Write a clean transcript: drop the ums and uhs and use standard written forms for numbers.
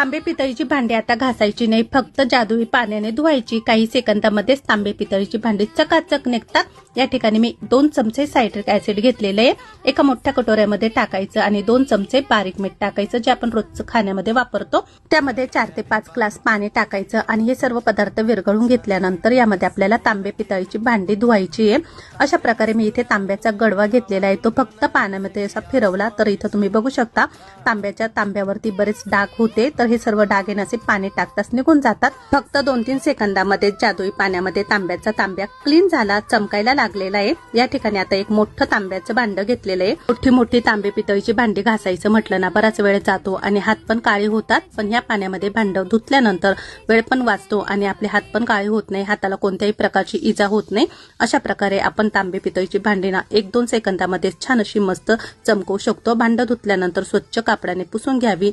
तांबे पितळीची भांडी आता घासायची नाही, फक्त जादुई पाण्याने धुवायची। काही सेकंदामध्येच तांबे पितळीची भांडी चकाचक निघतात। या ठिकाणी मी 2 चमचे सायट्रिक ऍसिड घेतलेले आहे, एका मोठ्या कटोऱ्यामध्ये टाकायचं आणि 2 चमचे बारीक मीठ टाकायचं, जे आपण रोजचं खाण्यामध्ये वापरतो। त्यामध्ये 4 ते 5 ग्लास पाणी टाकायचं आणि हे सर्व पदार्थ विरघळून घेतल्यानंतर यामध्ये आपल्याला तांबे पितळीची भांडी धुवायची आहे। अशा प्रकारे मी इथे तांब्याचा गडवा घेतलेला आहे, तो फक्त पाण्यामध्ये असा फिरवला तर इथं तुम्ही बघू शकता तांब्यावरती बरेच डाग होते, तर हे सर्व डाग असे पाणी टाकताच निघून जातात। फक्त 2-3 सेकंदामध्ये जादुई पाण्यामध्ये तांब्या क्लीन झाला, चमकायला लागलेला आहे। या ठिकाणी आता एक मोठं तांब्याचं भांड घेतलेलं आहे। मोठी तांबे पितळीची भांडी घासायचं म्हटलं ना बराच वेळ जातो आणि हात पण काळे होतात, पण ह्या पाण्यामध्ये भांड धुतल्यानंतर वेळ पण वाचतो आणि आपले हात पण काळे होत नाही, हाताला कोणत्याही प्रकारची इजा होत नाही। अशा प्रकारे आपण तांबे पितळीची भांडी ना 1-2 सेकंदामध्ये छान अशी मस्त चमकवू शकतो। भांड धुतल्यानंतर स्वच्छ कापडाने पुसून घ्यावी।